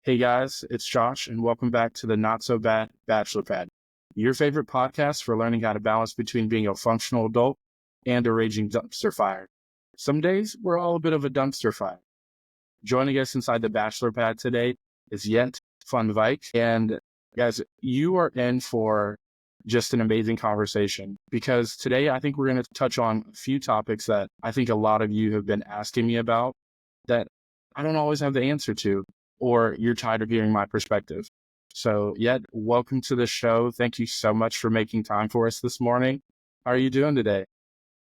Hey guys, it's Josh, and welcome back to the Not So Bad Bachelor Pad, your favorite podcast for learning how to balance between being a functional adult and a raging dumpster fire. Some days we're all a bit of a dumpster fire. Joining us inside the Bachelor Pad today is yet fun Wijk. And guys, you are in for just an amazing conversation because today I think we're going to touch on a few topics that I think a lot of you have been asking me about that I don't always have the answer to, or you're tired of hearing my perspective. So, yet, welcome to the show. Thank you so much for making time for us this morning. How are you doing today?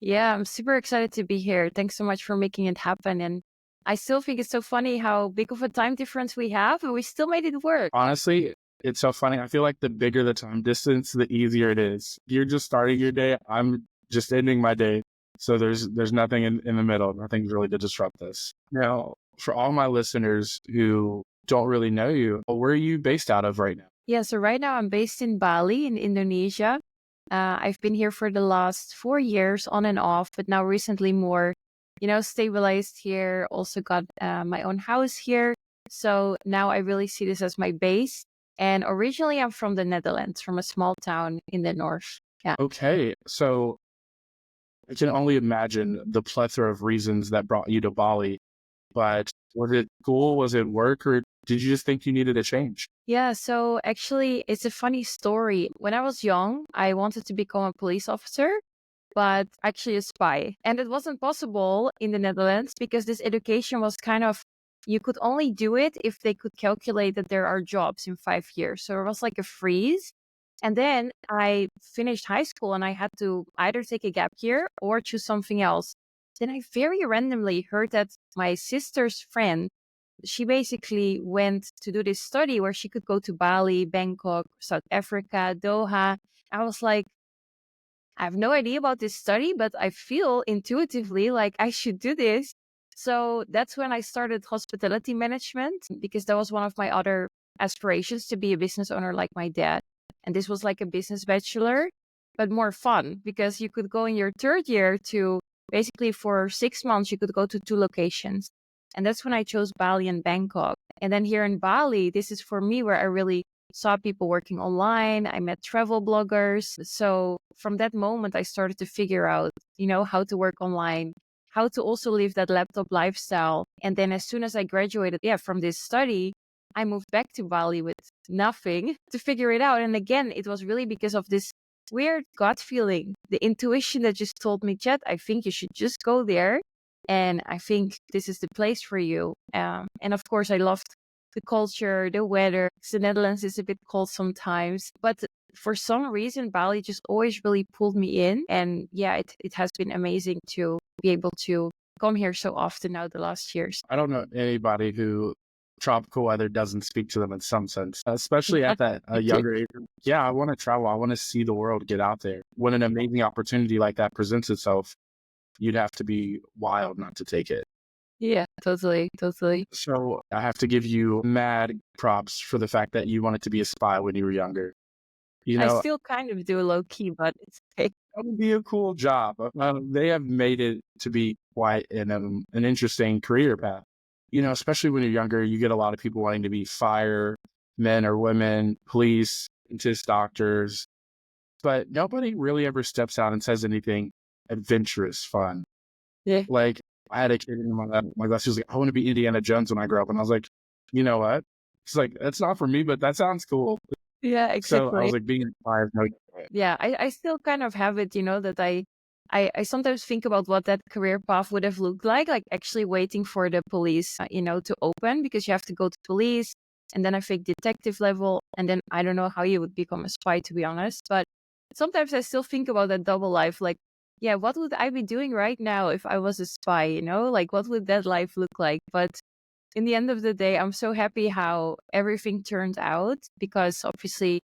Yeah, I'm super excited to be here. Thanks so much for making it happen. And I still think it's so funny how big of a time difference we have, and we still made it work. Honestly, it's so funny. I feel like the bigger the time distance, the easier it is. You're just starting your day. I'm just ending my day. So there's nothing in the middle, nothing really to disrupt this. Now, for all my listeners who don't really know you, where are you based out of right now? Yeah, so right now I'm based in Bali in Indonesia. I've been here for the last 4 years on and off, but now recently more, stabilized here. Also got my own house here. So now I really see this as my base. And originally I'm from the Netherlands, from a small town in the north. Yeah. Okay, so I can only imagine the plethora of reasons that brought you to Bali. But was it school? Was it work? Or did you just think you needed a change? Yeah, so actually, it's a funny story. When I was young, I wanted to become a police officer, but actually a spy. And it wasn't possible in the Netherlands because this education was kind of, you could only do it if they could calculate that there are jobs in 5 years. So it was like a freeze. And then I finished high school and I had to either take a gap year or choose something else. Then I very randomly heard that my sister's friend, she basically went to do this study where she could go to Bali, Bangkok, South Africa, Doha. I was like, I have no idea about this study, but I feel intuitively like I should do this. So that's when I started hospitality management because that was one of my other aspirations, to be a business owner like my dad. And this was like a business bachelor, but more fun because you could go in your third year to basically for 6 months, you could go to two locations. And that's when I chose Bali and Bangkok. And then here in Bali, this is for me where I really saw people working online. I met travel bloggers. So from that moment, I started to figure out, how to work online, how to also live that laptop lifestyle. And then as soon as I graduated, from this study, I moved back to Bali with nothing to figure it out. And again, it was really because of this weird gut feeling, the intuition that just told me, Chet, I think you should just go there. And I think this is the place for you. And of course, I loved the culture, the weather. The Netherlands is a bit cold sometimes, but for some reason, Bali just always really pulled me in. And yeah, it has been amazing to be able to come here so often now the last years. I don't know anybody who tropical weather doesn't speak to them in some sense, especially at that younger age. Yeah, I want to travel. I want to see the world, get out there. When an amazing opportunity like that presents itself, you'd have to be wild not to take it. Yeah, totally, totally. So I have to give you mad props for the fact that you wanted to be a spy when you were younger. You I know, still kind of do low key, but it's okay. that would be a cool job. They have made it to be quite an interesting career path. Especially when you're younger, you get a lot of people wanting to be firemen or women, police, dentists, doctors, but nobody really ever steps out and says anything adventurous, fun. Yeah. Like I had a kid in my class, she was like, I want to be Indiana Jones when I grow up. And I was like, you know what? It's like, that's not for me, but that sounds cool. Yeah, So I exactly. was like, being inspired. Yeah, I still kind of have it, that I sometimes think about what that career path would have looked like actually waiting for the police, to open because you have to go to police and then I think detective level. And then I don't know how you would become a spy, to be honest. But sometimes I still think about that double life. Like, yeah, what would I be doing right now if I was a spy, Like, what would that life look like? But in the end of the day, I'm so happy how everything turned out because obviously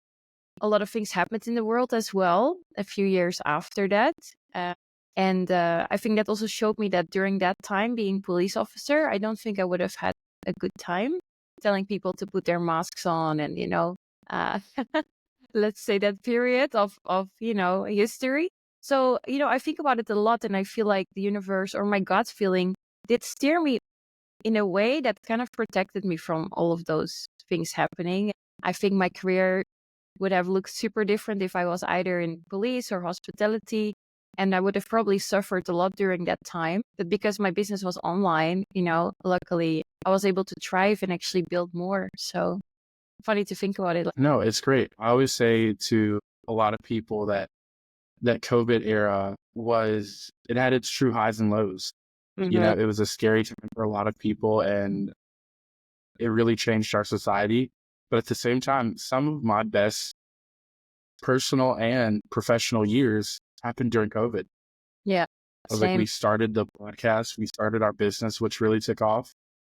a lot of things happened in the world as well a few years after that. And I think that also showed me that during that time being police officer, I don't think I would have had a good time telling people to put their masks on and, uh, let's say that period of, history. So, I think about it a lot and I feel like the universe or my gut feeling did steer me in a way that kind of protected me from all of those things happening. I think my career would have looked super different if I was either in police or hospitality. And I would have probably suffered a lot during that time. But because my business was online, luckily I was able to thrive and actually build more. So funny to think about it. No, it's great. I always say to a lot of people that COVID era it had its true highs and lows. Mhm. It was a scary time for a lot of people and it really changed our society. But at the same time, some of my best personal and professional years happened during COVID. Yeah, I was like, same. we started the podcast, we started our business, which really took off.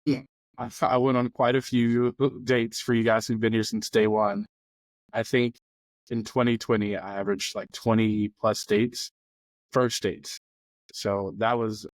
Yeah. I went on quite a few dates for you guys who've been here since day one. I think in 2020, I averaged like 20 plus dates, first dates. So that was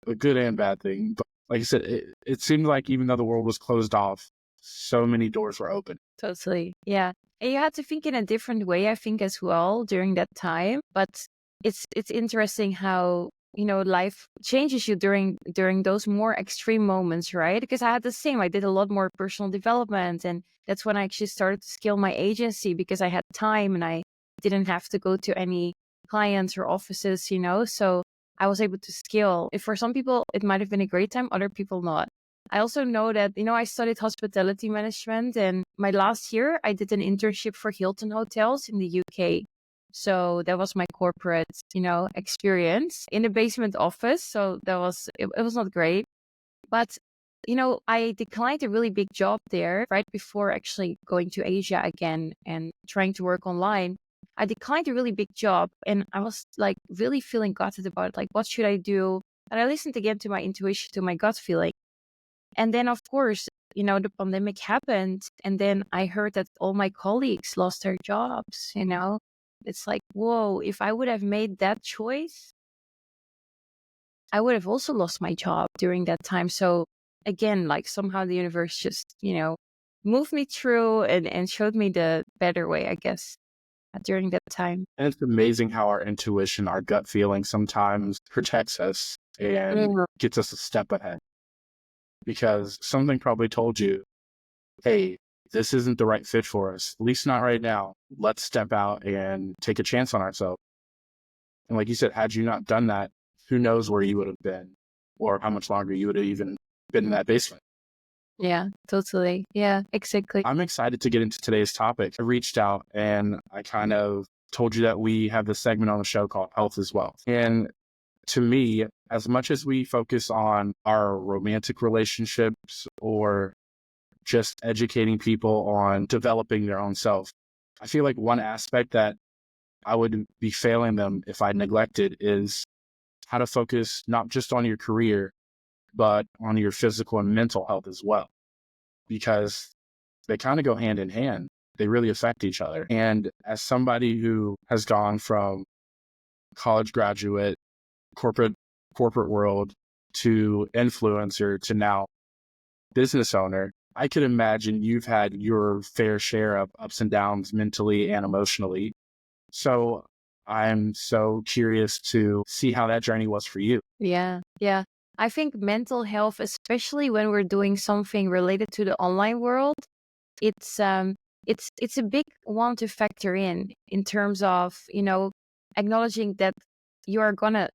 a good and bad thing. But like I said, it seemed like even though the world was closed off, so many doors were open. Totally. Yeah. And you had to think in a different way, I think, as well during that time. But it's interesting how, life changes you during those more extreme moments, right? Because I had the same. I did a lot more personal development. And that's when I actually started to scale my agency because I had time and I didn't have to go to any clients or offices, So I was able to scale. If for some people it might have been a great time, other people not. I also know that, I studied hospitality management, and my last year I did an internship for Hilton Hotels in the UK. So that was my corporate, experience in the basement office. So it was not great. But, I declined a really big job there right before actually going to Asia again and trying to work online. I declined a really big job and I was like really feeling gutted about it. Like, what should I do? And I listened again to my intuition, to my gut feeling. And then, of course, the pandemic happened. And then I heard that all my colleagues lost their jobs. It's like, whoa, if I would have made that choice, I would have also lost my job during that time. So again, like somehow the universe just, moved me through and showed me the better way, I guess, during that time. And it's amazing how our intuition, our gut feeling sometimes protects us and Mhm. gets us a step ahead because something probably told you, hey, this isn't the right fit for us, at least not right now. Let's step out and take a chance on ourselves. And like you said, had you not done that, who knows where you would have been or how much longer you would have even been in that basement. Yeah, totally. Yeah, exactly. I'm excited to get into today's topic. I reached out and I kind of told you that we have this segment on the show called Health is Wealth. And to me, as much as we focus on our romantic relationships or just educating people on developing their own self, I feel like one aspect that I would be failing them if I neglected is how to focus not just on your career, but on your physical and mental health as well, because they kind of go hand in hand. They really affect each other. And as somebody who has gone from college graduate, corporate world to influencer to now business owner, I could imagine you've had your fair share of ups and downs mentally and emotionally. So I'm so curious to see how that journey was for you. Yeah, yeah. I think mental health, especially when we're doing something related to the online world, it's it's a big one to factor in terms of acknowledging that you are gonna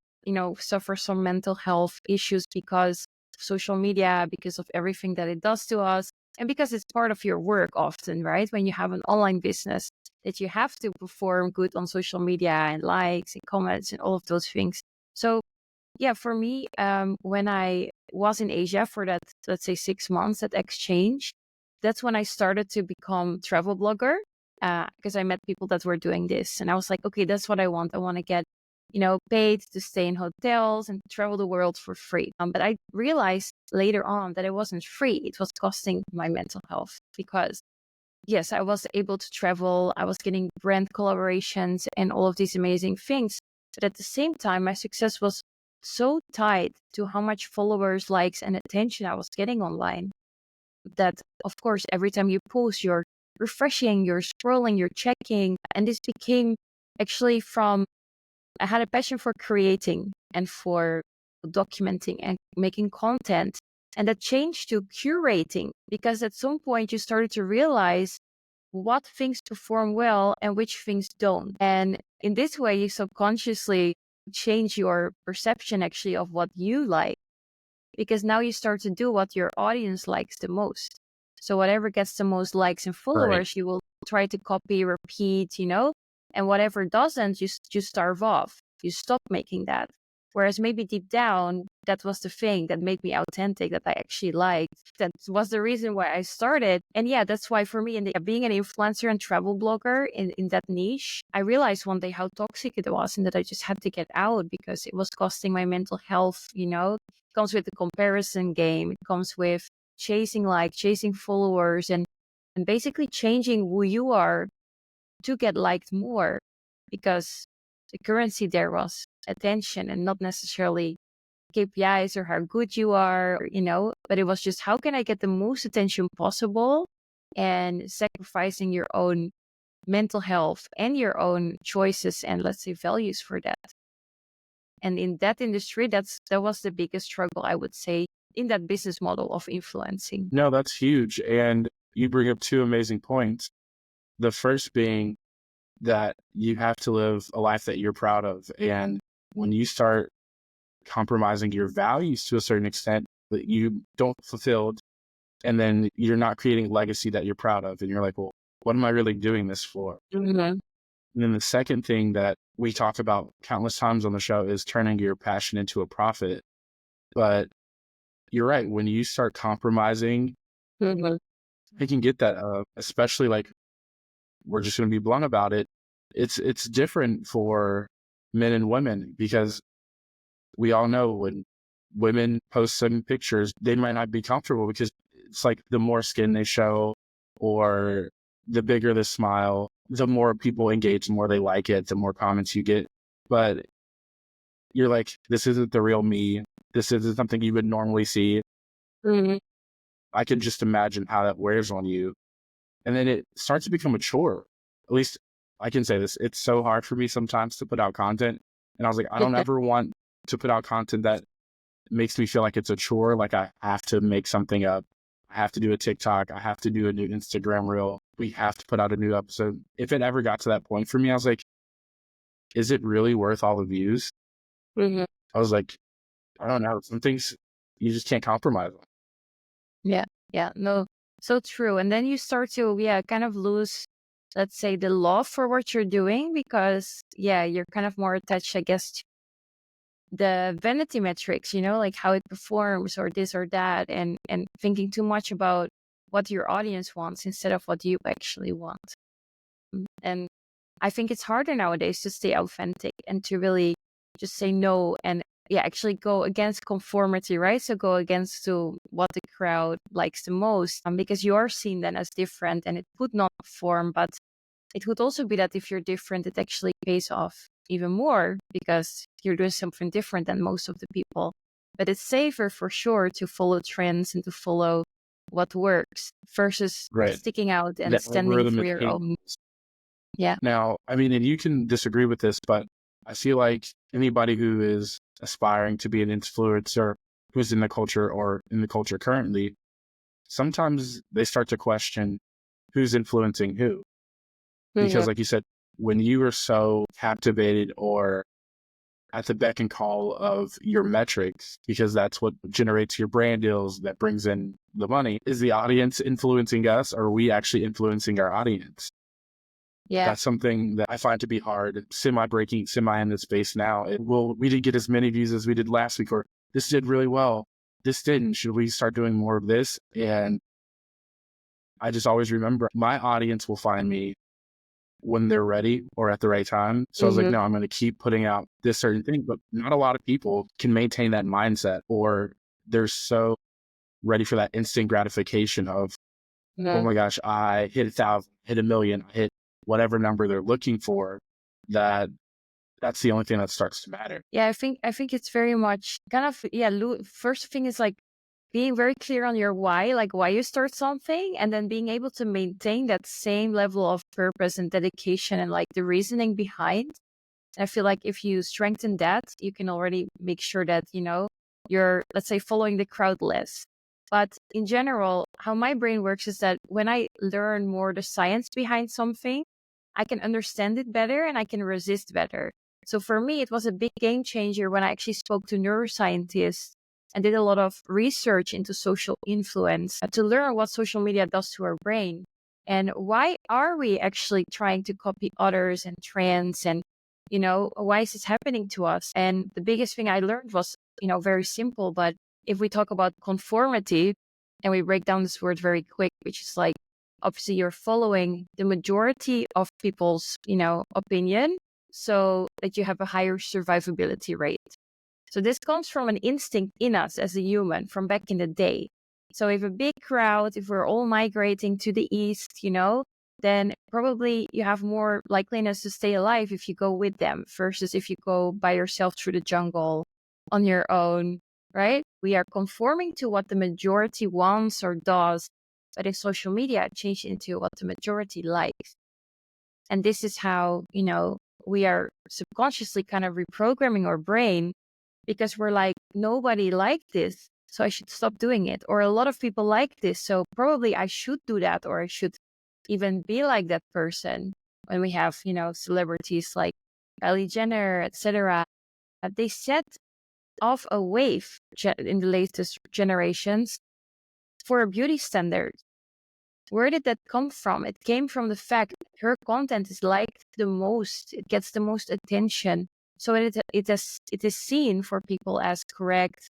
suffer some mental health issues because of social media, because of everything that it does to us, and because it's part of your work often, right? When you have an online business, that you have to perform good on social media and likes and comments and all of those things. So yeah, for me, when I was in Asia for that, let's say 6 months, that exchange, that's when I started to become travel blogger because I met people that were doing this, and I was like, okay, that's what I want. I want to get, paid to stay in hotels and travel the world for free. But I realized later on that it wasn't free; it was costing my mental health because yes, I was able to travel. I was getting brand collaborations and all of these amazing things. But at the same time, my success was so tied to how much followers, likes, and attention I was getting online that, of course, every time you post, you're refreshing, you're scrolling, you're checking. And this became actually I had a passion for creating and for documenting and making content. And that changed to curating, because at some point you started to realize what things perform well and which things don't. And in this way, you subconsciously change your perception actually of what you like, because now you start to do what your audience likes the most. So whatever gets the most likes and Right. followers, you will try to copy, repeat, and whatever doesn't, you starve off. You stop making that. Whereas maybe deep down, that was the thing that made me authentic, that I actually liked. That was the reason why I started. And yeah, that's why for me, being an influencer and travel blogger in that niche, I realized one day how toxic it was and that I just had to get out because it was costing my mental health. It comes with the comparison game. It comes with chasing followers, and basically changing who you are to get liked more, because the currency there was attention and not necessarily KPIs or how good you are, but it was just how can I get the most attention possible, and sacrificing your own mental health and your own choices and, let's say, values for that. And in that industry, that was the biggest struggle, I would say, in that business model of influencing. No, that's huge. And you bring up two amazing points. The first being that you have to live a life that you're proud of. And when you start compromising your values to a certain extent that you don't fulfill, and then you're not creating legacy that you're proud of, and you're like, well, what am I really doing this for? Mm-hmm. And then the second thing that we talk about countless times on the show is turning your passion into a profit. But you're right. When you start compromising, Mm-hmm. you can get that, especially like, we're just going to be blunt about it. It's different for men and women, because we all know when women post some pictures, they might not be comfortable because it's like the more skin they show or the bigger the smile, the more people engage, the more they like it, the more comments you get. But you're like, this isn't the real me. This isn't something you would normally see. Mm-hmm. I can just imagine how that wears on you. And then it starts to become a chore. At least I can say this. It's so hard for me sometimes to put out content. And I was like, I don't ever want to put out content that makes me feel like it's a chore. Like I have to make something up. I have to do a TikTok. I have to do a new Instagram reel. We have to put out a new episode. If it ever got to that point for me, I was like, is it really worth all the views? Mm-hmm. I was like, I don't know. Some things you just can't compromise on. Yeah, no, so true. And then you start to, kind of lose, let's say, the love for what you're doing, because, you're kind of more attached, I guess, to the vanity metrics, like how it performs or this or that, and thinking too much about what your audience wants instead of what you actually want. And I think it's harder nowadays to stay authentic and to really just say no, and actually go against conformity, right? So go against to what the crowd likes the most, because you are seen then as different, and it would not perform, but it could also be that if you're different, it actually pays off even more because you're doing something different than most of the people. But it's safer for sure to follow trends and to follow what works versus Right. sticking out and The standing algorithm for is your own. Yeah. Now, I mean, and you can disagree with this, but I feel like anybody who is aspiring to be an influencer who's in the culture or in the culture currently, sometimes they start to question who's influencing who. Because like you said, when you are so captivated or at the beck and call of your metrics, because that's what generates your brand deals, that brings in the money, is the audience influencing us, or are we actually influencing our audience? Yeah. That's something that I find to be hard, semi in this space now. We didn't get as many views as we did last week, or this did really well. This didn't. Should we start doing more of this? And I just always remember my audience will find me when they're ready or at the right time. So I was like, no, I'm going to keep putting out this certain thing, but not a lot of people can maintain that mindset, or they're so ready for that instant gratification of, oh my gosh, I hit 1,000, hit 1,000,000, I hit whatever number they're looking for, that's the only thing that starts to matter. Yeah, I think it's very much kind of, first thing is like being very clear on your why, like why you start something, and then being able to maintain that same level of purpose and dedication and like the reasoning behind. I feel like if you strengthen that, you can already make sure that, you're, let's say, following the crowd less. But in general, how my brain works is that when I learn more the science behind something, I can understand it better and I can resist better. So for me, it was a big game changer when I actually spoke to neuroscientists and did a lot of research into social influence to learn what social media does to our brain. And why are we actually trying to copy others and trends? And, why is this happening to us? And the biggest thing I learned was, very simple. But if we talk about conformity and we break down this word very quick, which is like, obviously you're following the majority of people's, opinion so that you have a higher survivability rate. So this comes from an instinct in us as a human from back in the day. So if a big crowd, if we're all migrating to the east, then probably you have more likeliness to stay alive if you go with them versus if you go by yourself through the jungle on your own, right? We are conforming to what the majority wants or does, but in social media, it changed into what the majority likes. And this is how, we are subconsciously kind of reprogramming our brain because we're like, nobody liked this, so I should stop doing it. Or a lot of people like this, so probably I should do that, or I should even be like that person. When we have, celebrities like Kylie Jenner, etc., they set off a wave in the latest generations for a beauty standard. Where did that come from? It came from the fact that her content is liked the most. It gets the most attention. So it is seen for people as correct,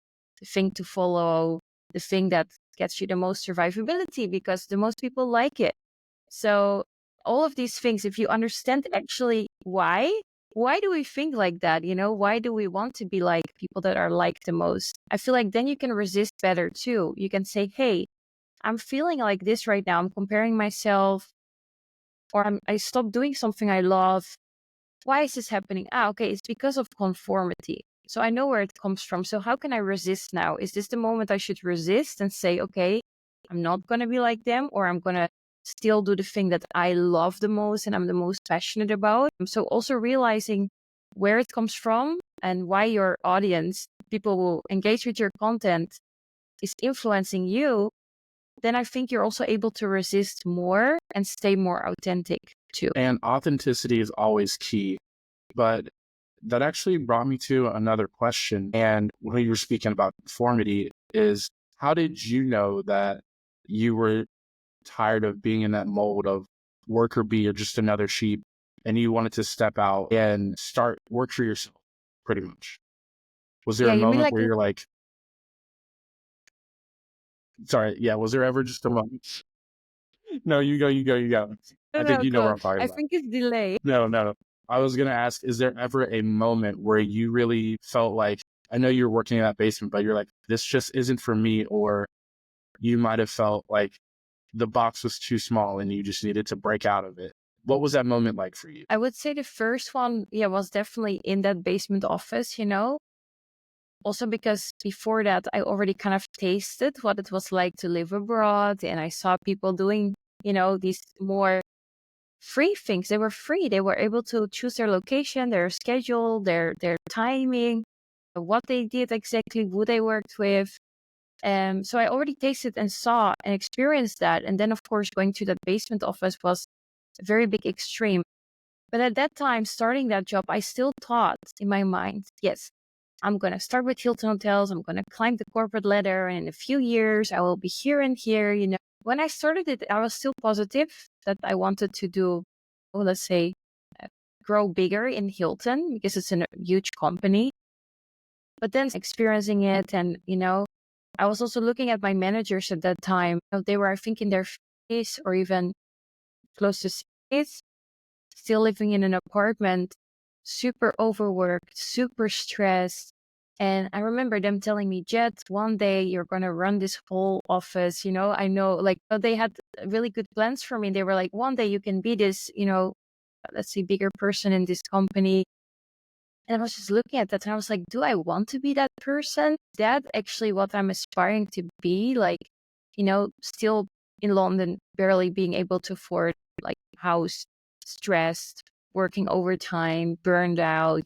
the thing to follow, the thing that gets you the most survivability because the most people like it. So all of these things, if you understand actually why do we think like that? Why do we want to be like people that are liked the most? I feel like then you can resist better too. You can say, hey, I'm feeling like this right now. I'm comparing myself, or I stopped doing something I love. Why is this happening? Okay, it's because of conformity. So I know where it comes from. So how can I resist now? Is this the moment I should resist and say, okay, I'm not going to be like them, or I'm going to still do the thing that I love the most and I'm the most passionate about? So also realizing where it comes from and why your audience, people who engage with your content, is influencing you, then I think you're also able to resist more and stay more authentic too. And authenticity is always key. But that actually brought me to another question. And when you were speaking about conformity, is how did you know that you were tired of being in that mold of worker bee or just another sheep, and you wanted to step out and start work for yourself, pretty much? Was there Yeah, a you mean moment like where you're like, sorry, yeah, was there ever just a moment? No, you go. no, I think no, you know what go. I'm talking I about. think it's delay. No. I was going to ask, is there ever a moment where you really felt like, I know you're working in that basement, but you're like, this just isn't for me, or you might have felt like the box was too small and you just needed to break out of it? What was that moment like for you? I would say the first one, yeah, was definitely in that basement office, Also because before that, I already kind of tasted what it was like to live abroad, and I saw people doing, these more free things. They were free. They were able to choose their location, their schedule, their timing, what they did exactly, who they worked with. So I already tasted and saw and experienced that. And then, of course, going to that basement office was a very big extreme. But at that time, starting that job, I still thought in my mind, yes, I'm going to start with Hilton Hotels. I'm going to climb the corporate ladder. And in a few years, I will be here and here. When I started it, I was still positive that I wanted to do, well, let's say, grow bigger in Hilton because it's a huge company. But then experiencing it and, I was also looking at my managers at that time. They were, I think, in their 50s or even close to 60s, still living in an apartment, super overworked, super stressed. And I remember them telling me, Jet, one day you're going to run this whole office. I know, like, they had really good plans for me. They were like, one day you can be this, let's say, bigger person in this company. And I was just looking at that and I was like, do I want to be that person? That actually what I'm aspiring to be? Like, still in London, barely being able to afford like house, stressed, working overtime, burned out,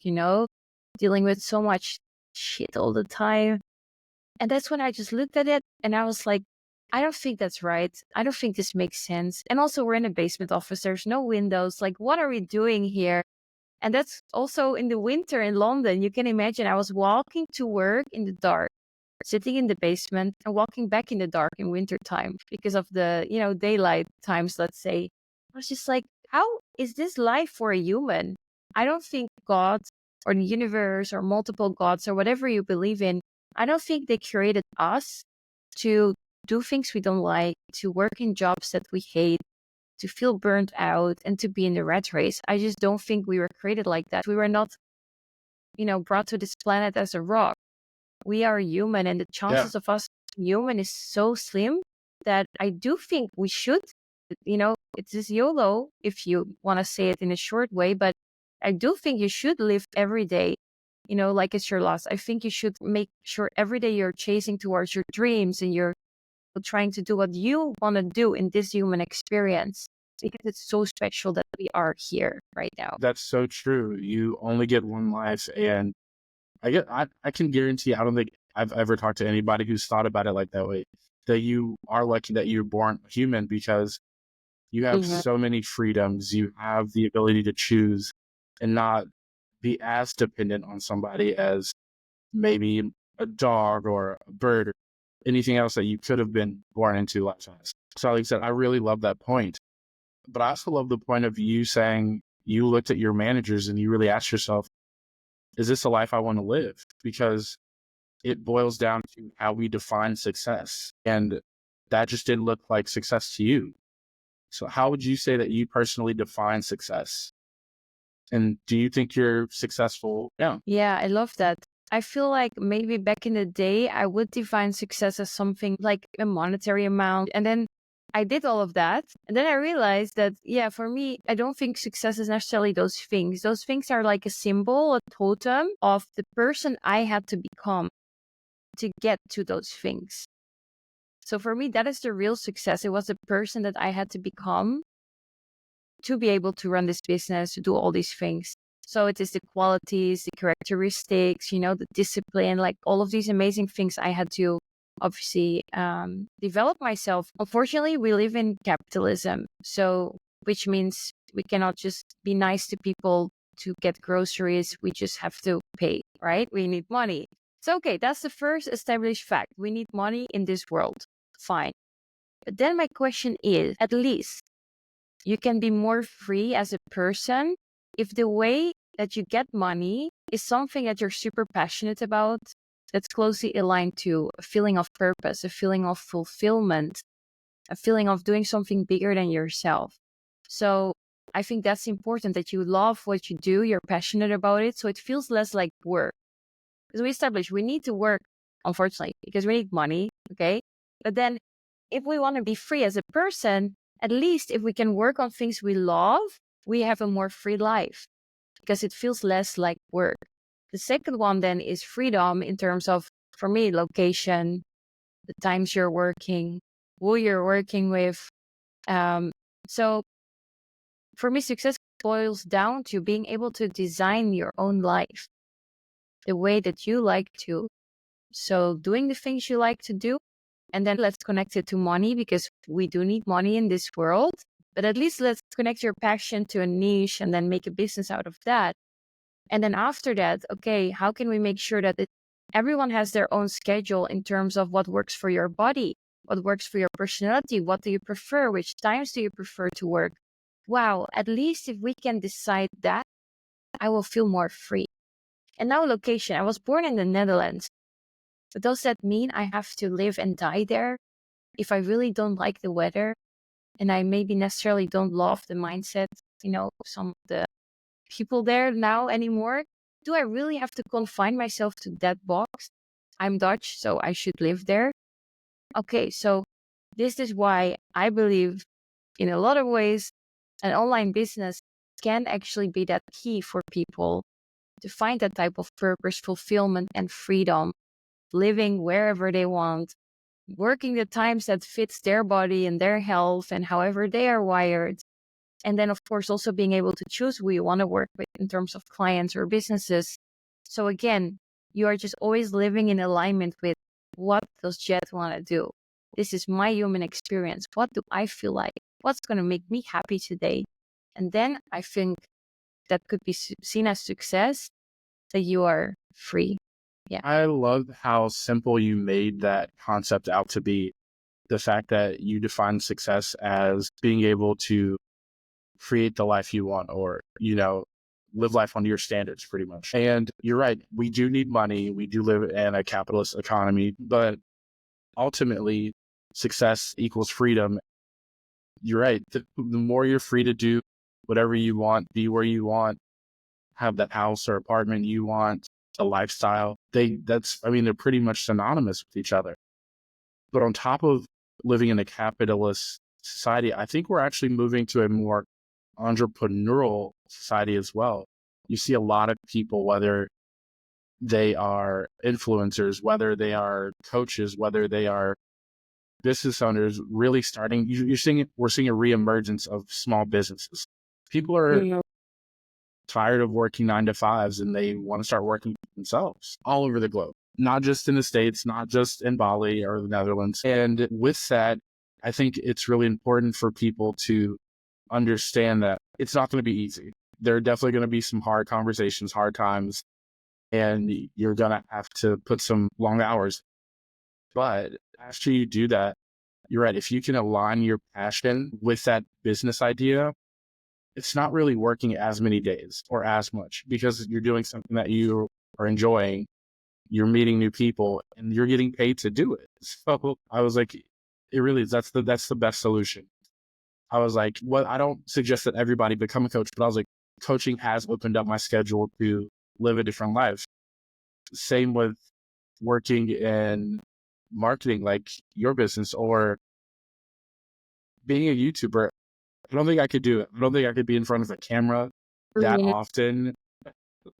dealing with so much shit all the time. And that's when I just looked at it and I was like, I don't think that's right. I don't think this makes sense. And also, we're in a basement office. There's no windows. Like, what are we doing here? And that's also in the winter in London. You can imagine I was walking to work in the dark, sitting in the basement and walking back in the dark in winter time because of the, daylight times, let's say. I was just like, how is this life for a human? I don't think God or the universe or multiple gods or whatever you believe in, I don't think they created us to do things we don't like, to work in jobs that we hate, to feel burnt out and to be in the rat race. I just don't think we were created like that. We were not, brought to this planet as a rock. We are human, and the Yeah. chances of us human is so slim that I do think we should, it's this YOLO, if you want to say it in a short way, but I do think you should live every day, like it's your last. I think you should make sure every day you're chasing towards your dreams and you're trying to do what you want to do in this human experience, because it's so special that we are here right now. That's so true. You only get one life, and I can guarantee, I don't think I've ever talked to anybody who's thought about it like that way, that you are lucky that you're born human, because you have Mhm. so many freedoms. You have the ability to choose and not be as dependent on somebody as maybe a dog or a bird or anything else that you could have been born into life as. So like I said, I really love that point. But I also love the point of you saying you looked at your managers and you really asked yourself, is this a life I want to live? Because it boils down to how we define success. And that just didn't look like success to you. So how would you say that you personally define success? And do you think you're successful? Yeah. Yeah, I love that. I feel like maybe back in the day, I would define success as something like a monetary amount. And then I did all of that. And then I realized that, yeah, for me, I don't think success is necessarily those things. Those things are like a symbol, a totem of the person I had to become to get to those things. So for me, that is the real success. It was the person that I had to become to be able to run this business, to do all these things. So it is the qualities, the characteristics, the discipline, like all of these amazing things I had to obviously develop myself. Unfortunately, we live in capitalism. So, which means we cannot just be nice to people to get groceries. We just have to pay, right? We need money. So, okay, that's the first established fact. We need money in this world. Fine. But then my question is, at least you can be more free as a person if the way that you get money is something that you're super passionate about, that's closely aligned to a feeling of purpose, a feeling of fulfillment, a feeling of doing something bigger than yourself. So I think that's important, that you love what you do, you're passionate about it, so it feels less like work. Because we established we need to work, unfortunately, because we need money, okay? But then if we want to be free as a person, at least if we can work on things we love, we have a more free life because it feels less like work. The second one then is freedom in terms of, for me, location, the times you're working, who you're working with. So for me, success boils down to being able to design your own life the way that you like to. So doing the things you like to do. And then let's connect it to money, because we do need money in this world. But at least let's connect your passion to a niche and then make a business out of that. And then after that, okay, how can we make sure that everyone has their own schedule in terms of what works for your body, what works for your personality, what do you prefer, which times do you prefer to work? Wow, at least if we can decide that, I will feel more free. And now location. I was born in the Netherlands. But does that mean I have to live and die there? If I really don't like the weather and I maybe necessarily don't love the mindset, some of the people there now anymore, do I really have to confine myself to that box? I'm Dutch, so I should live there. Okay, so this is why I believe in a lot of ways an online business can actually be that key for people to find that type of purpose, fulfillment, and freedom, living wherever they want, working the times that fits their body and their health and however they are wired. And then, of course, also being able to choose who you want to work with in terms of clients or businesses. So again, you are just always living in alignment with what does Jet want to do? This is my human experience. What do I feel like? What's going to make me happy today? And then I think that could be seen as success, that you are free. Yeah. I love how simple you made that concept out to be. The fact that you define success as being able to create the life you want, or, live life on your standards pretty much. And you're right. We do need money. We do live in a capitalist economy, but ultimately success equals freedom. You're right. The more you're free to do whatever you want, be where you want, have that house or apartment you want, a lifestyle, they're pretty much synonymous with each other. But on top of living in a capitalist society, I think we're actually moving to a more entrepreneurial society as well. You see a lot of people, whether they are influencers, whether they are coaches, whether they are business owners, really starting, we're seeing a reemergence of small businesses. People are tired of working 9 to 5s and they want to start working for themselves all over the globe, not just in the States, not just in Bali or the Netherlands. And with that, I think it's really important for people to understand that it's not going to be easy. There are definitely going to be some hard conversations, hard times, and you're going to have to put some long hours. But after you do that, you're right. If you can align your passion with that business idea, it's not really working as many days or as much, because you're doing something that you are enjoying. You're meeting new people and you're getting paid to do it. So I was like, it really is. That's the best solution. I was like, I don't suggest that everybody become a coach, but I was like, coaching has opened up my schedule to live a different life. Same with working in marketing, like your business, or being a YouTuber. I don't think I could do it. I don't think I could be in front of a camera that often,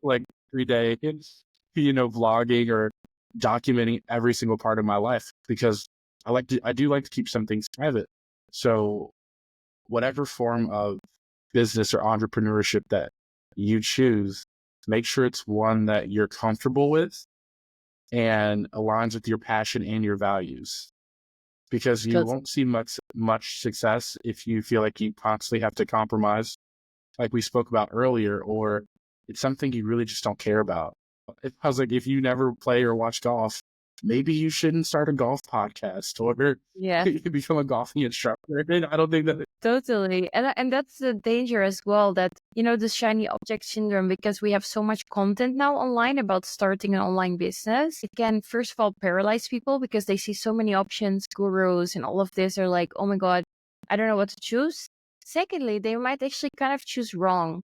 like 3 days, vlogging or documenting every single part of my life, because I do like to keep some things private. So whatever form of business or entrepreneurship that you choose, make sure it's one that you're comfortable with and aligns with your passion and your values, because you won't see much success if you feel like you constantly have to compromise, like we spoke about earlier, or it's something you really just don't care about. I was like, if you never play or watch golf, maybe you shouldn't start a golf podcast, or you could become a golfing instructor. I don't think that. Totally. And that's the danger as well, that, the shiny object syndrome, because we have so much content now online about starting an online business. It can, first of all, paralyze people because they see so many options, gurus, and all of this are like, oh my God, I don't know what to choose. Secondly, they might actually kind of choose wrong,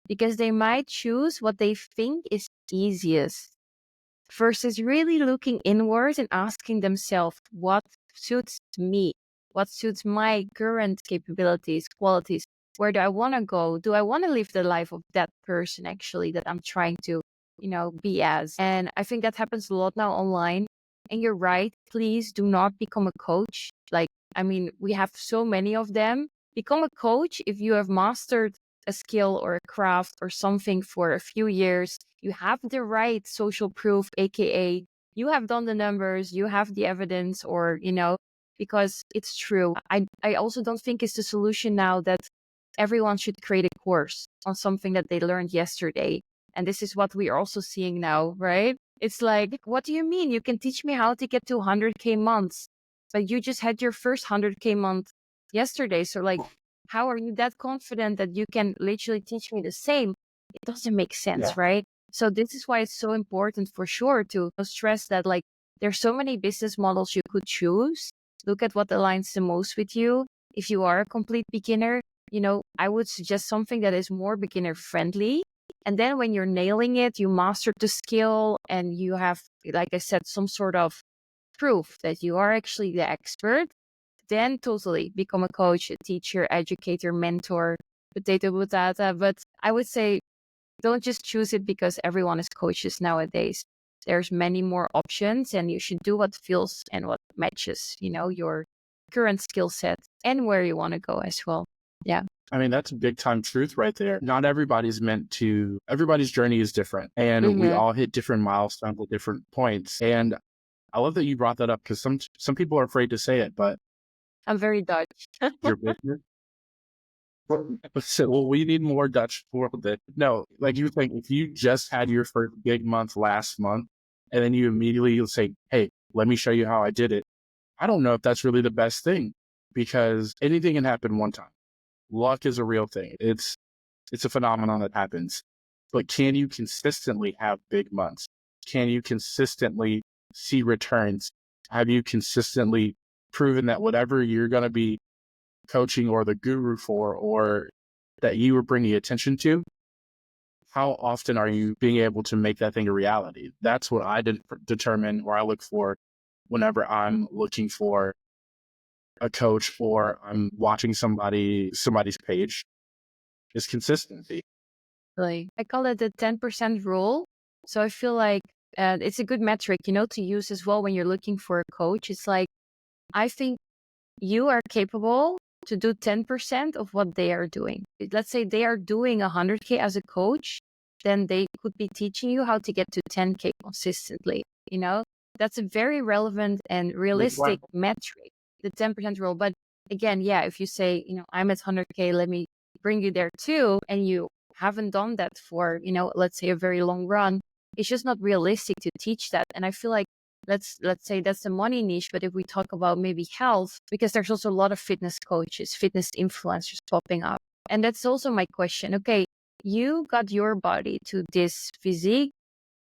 because they might choose what they think is easiest versus really looking inward and asking themselves, what suits me? What suits my current capabilities, qualities? Where do I want to go? Do I want to live the life of that person actually that I'm trying to, be as? And I think that happens a lot now online. And you're right. Please do not become a coach. We have so many of them. Become a coach if you have mastered a skill or a craft or something for a few years. You have the right social proof, aka you have done the numbers, you have the evidence, or, because it's true. I also don't think it's the solution now that everyone should create a course on something that they learned yesterday. And this is what we are also seeing now, right? It's like, what do you mean? You can teach me how to get to 100K months, but you just had your first 100K month yesterday. So how are you that confident that you can literally teach me the same? It doesn't make sense, right? So this is why it's so important for sure to stress that there's so many business models you could choose. Look at what aligns the most with you. If you are a complete beginner, I would suggest something that is more beginner friendly. And then when you're nailing it, you mastered the skill and you have, like I said, some sort of proof that you are actually the expert, then totally become a coach, a teacher, educator, mentor, potato. But I would say, don't just choose it because everyone is coaches nowadays. There's many more options and you should do what feels and what matches, your current skill set and where you want to go as well. Yeah. I mean, that's big time truth right there. Not everybody's everybody's journey is different, and we all hit different milestones at different points. And I love that you brought that up because some people are afraid to say it, but I'm very Dutch. your business. Well, we need more Dutch for that. No, like you think if you just had your first big month last month, and then you'll say, "Hey, let me show you how I did it." I don't know if that's really the best thing because anything can happen one time. Luck is a real thing. It's a phenomenon that happens. But can you consistently have big months? Can you consistently see returns? Have you consistently proven that whatever you're going to be coaching or the guru for, or that you were bringing attention to, how often are you being able to make that thing a reality? That's what I determine or I look for whenever I'm looking for a coach or I'm watching somebody's page is consistency. Like, I call it the 10% rule. So I feel like it's a good metric, to use as well when you're looking for a coach. It's like, I think you are capable to do 10% of what they are doing. Let's say they are doing 100K as a coach, then they could be teaching you how to get to 10K consistently. That's a very relevant and realistic metric, the 10% rule. But again, yeah, if you say, I'm at 100K, let me bring you there too, and you haven't done that for, let's say a very long run, it's just not realistic to teach that. And I feel like let's say that's the money niche, but if we talk about maybe health, because there's also a lot of fitness coaches, fitness influencers popping up. And that's also my question. Okay, you got your body to this physique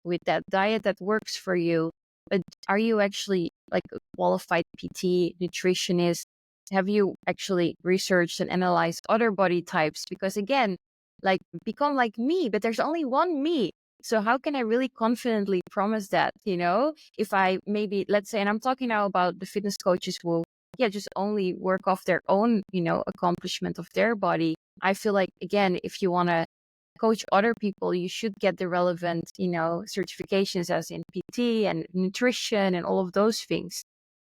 with that diet that works for you, but are you actually like a qualified PT, nutritionist? Have you actually researched and analyzed other body types? Because again, like become like me, but there's only one me. So how can I really confidently promise that, if I maybe, let's say, and I'm talking now about the fitness coaches who, just only work off their own, accomplishment of their body. I feel like, again, if you want to coach other people, you should get the relevant, certifications as in PT and nutrition and all of those things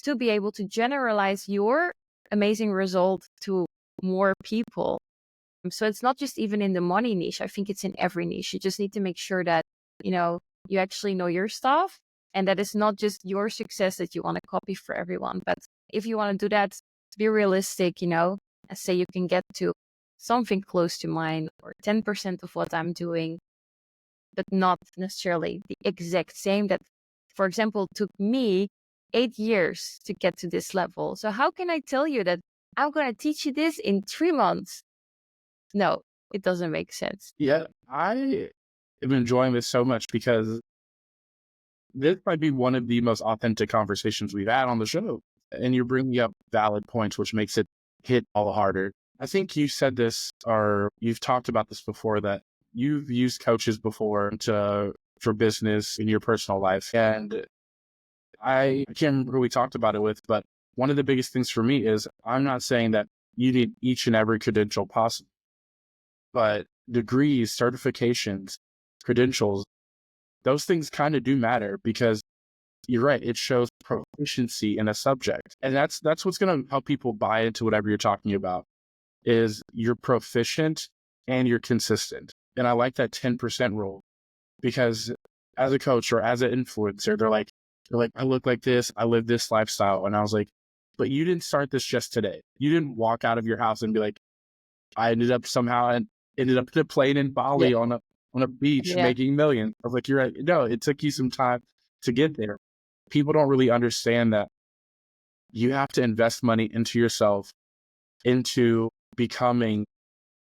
to be able to generalize your amazing result to more people. So it's not just even in the money niche. I think it's in every niche. You just need to make sure that, you actually know your stuff and that it's not just your success that you want to copy for everyone. But if you want to do that, be realistic, and say you can get to something close to mine or 10% of what I'm doing, but not necessarily the exact same. That, for example, took me 8 years to get to this level. So how can I tell you that I'm going to teach you this in 3 months? No, it doesn't make sense. Yeah, I am enjoying this so much because this might be one of the most authentic conversations we've had on the show. And you're bringing up valid points, which makes it hit all harder. I think you said this, or you've talked about this before, that you've used coaches before for business in your personal life. And I can't remember who we talked about it with, but one of the biggest things for me is I'm not saying that you need each and every credential possible, but degrees, certifications, credentials, those things kind of do matter because you're right. It shows proficiency in a subject. And that's what's going to help people buy into whatever you're talking about is you're proficient and you're consistent. And I like that 10% rule because as a coach or as an influencer, they're like, I look like this, I live this lifestyle. And I was like, but you didn't start this just today. You didn't walk out of your house and be like, I ended up in a plane in Bali on a beach making millions. I was like, you're right. No, it took you some time to get there. People don't really understand that you have to invest money into yourself, into becoming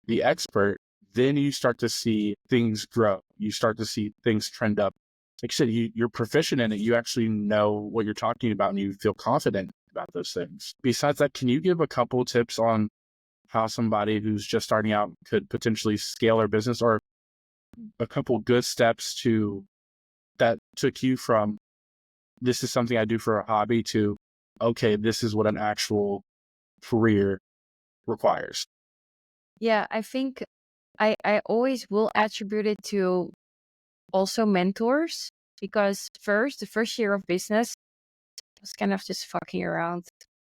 the expert. Then you start to see things grow. You start to see things trend up. Like I said, you're proficient in it. You actually know what you're talking about and you feel confident about those things. Besides that, can you give a couple tips on how somebody who's just starting out could potentially scale their business, or a couple good steps that took you from this is something I do for a hobby to, okay, this is what an actual career requires? Yeah, I think I always will attribute it to also mentors, because the first year of business, I was kind of just fucking around.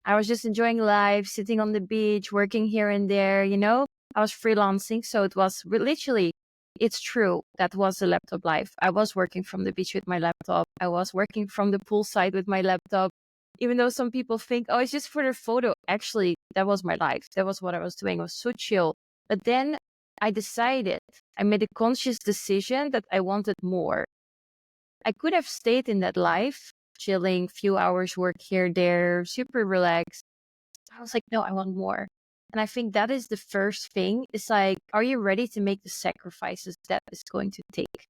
I was just enjoying life, sitting on the beach, working here and there, I was freelancing. So it was literally it's true. That was the laptop life. I was working from the beach with my laptop. I was working from the poolside with my laptop. Even though some people think, oh, it's just for the photo. Actually, that was my life. That was what I was doing. It was so chill. But then I made a conscious decision that I wanted more. I could have stayed in that life, chilling, few hours work here, there, super relaxed. I was like, no, I want more. And I think that is the first thing. It's like, are you ready to make the sacrifices that is going to take?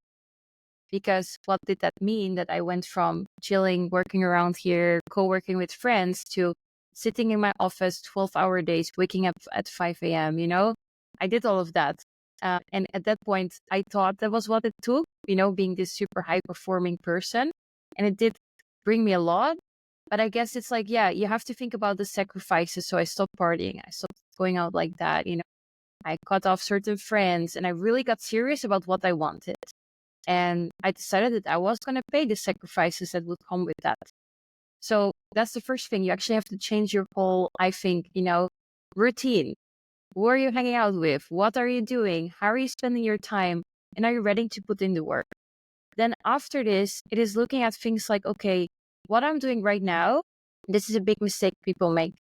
Because what did that mean? That I went from chilling, working around here, co-working with friends, to sitting in my office 12-hour days, waking up at 5 a.m., I did all of that. And at that point, I thought that was what it took, being this super high-performing person. And it did bring me a lot. But I guess it's like, yeah, you have to think about the sacrifices. So I stopped partying. I stopped going out like that. I cut off certain friends, and I really got serious about what I wanted. And I decided that I was going to pay the sacrifices that would come with that. So that's the first thing. You actually have to change your whole, I think, routine. Who are you hanging out with? What are you doing? How are you spending your time? And are you ready to put in the work? Then after this, it is looking at things like, okay, what I'm doing right now, this is a big mistake people make.